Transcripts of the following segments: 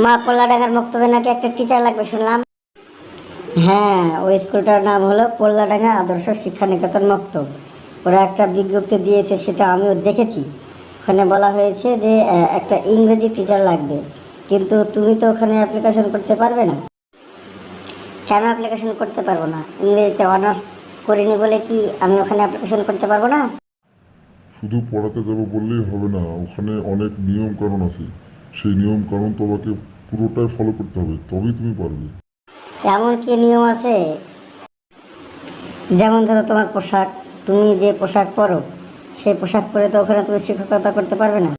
মা, পোল্লাডাঙ্গার মক্তবে নাকি একটা টিচার লাগবে শুনলাম। হ্যাঁ, ওই স্কুলটার নাম হলো পোল্লাডাঙ্গা আদর্শ শিক্ষা নিকেতন মক্তব। ওরা একটা বিজ্ঞপ্তি দিয়েছে, সেটা আমিও দেখেছি। ওখানে বলা হয়েছে যে একটা ইংরেজি টিচার লাগবে, কিন্তু তুমি তো ওখানে অ্যাপ্লিকেশন করতে পারবে না। কেন অ্যাপ্লিকেশন করতে পারবো না? ইংরেজিতে অনার্স করিনি বলে কি আমি ওখানে অ্যাপ্লিকেশন করতে পারবো না? শুধু পড়াতে যাবো বললেই হবে না, ওখানে অনেক নিয়ম কানুন আছে। সেই নিয়ম কানুন তোমাকে পুরোটাই ফলো করতে হবে, তবেই তুমি পারবে। এমন কি নিয়ম আছে? যেমন ধরো তোমার পোশাক, তুমি যে পোশাক পরো সেই পোশাক পরে তো ওখানে তুমি শিক্ষকতা করতে পারবে না।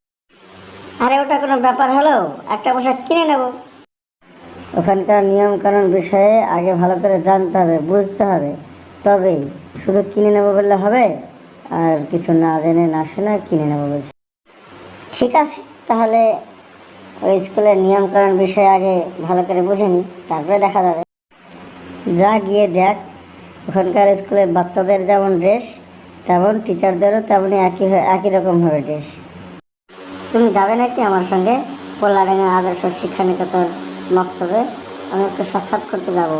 আরে ওটা কোনো ব্যাপার হলো? একটা পোশাক কিনে নেব। ওখানকার নিয়ম কানুন বিষয়ে আগে ভালো করে জানতে হবে, বুঝতে হবে, তবেই। শুধু কিনে নেবো বললে হবে? আর কিছু না জেনে না শুনে কিনে নেবো বলছে। ঠিক আছে, তাহলে ওই স্কুলের নিয়ম কানুন বিষয়ে আগে ভালো করে বুঝে নি, তারপরে দেখা যাবে। যা গিয়ে দেখ, ওখানকার স্কুলের বাচ্চাদের যেমন ড্রেস, তেমন টিচারদেরও তেমনই একই রকম হবে ড্রেস। তুমি যাবে নাকি আমার সঙ্গে পোল্লাডাঙ্গা আদর্শ শিক্ষা নিকেতন মক্তবে? আমি একটু সাক্ষাৎ করতে যাব।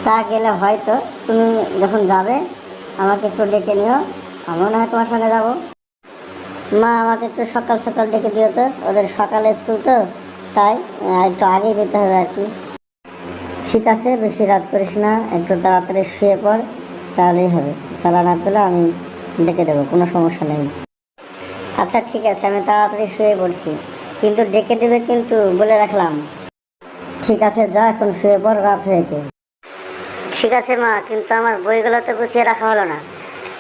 তা গেলে হয়তো তুমি যখন যাবে আমাকে একটু ডেকে নিও, আমিও না হয় তোমার সঙ্গে যাব। মা, আমাকে একটু সকাল সকাল ডেকে দিও তো, ওদের সকালে স্কুল তো, তাই একটু আগেই যেতে হবে আর কি। ঠিক আছে, বেশি রাত করিস না, একটু তাড়াতাড়ি শুয়ে পড়, তাহলেই হবে। চালা না পেলে আমি ডেকে দেবো, কোনো সমস্যা নেই। আচ্ছা ঠিক আছে, আমি তাড়াতাড়ি শুয়ে পড়ছি, কিন্তু ডেকে দেবে কিন্তু, বলে রাখলাম। ঠিক আছে, যা এখন শুয়ে পড়, রাত হয়েছে। ঠিক আছে মা, কিন্তু আমার বইগুলো তো গুছিয়ে রাখা হলো না।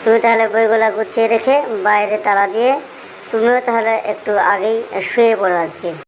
তুমি তাহলে বইগুলো গুছিয়ে রেখে বাইরে তালা দিয়ে তুমিও তাহলে একটু আগেই শুয়ে পড়ো আজকে।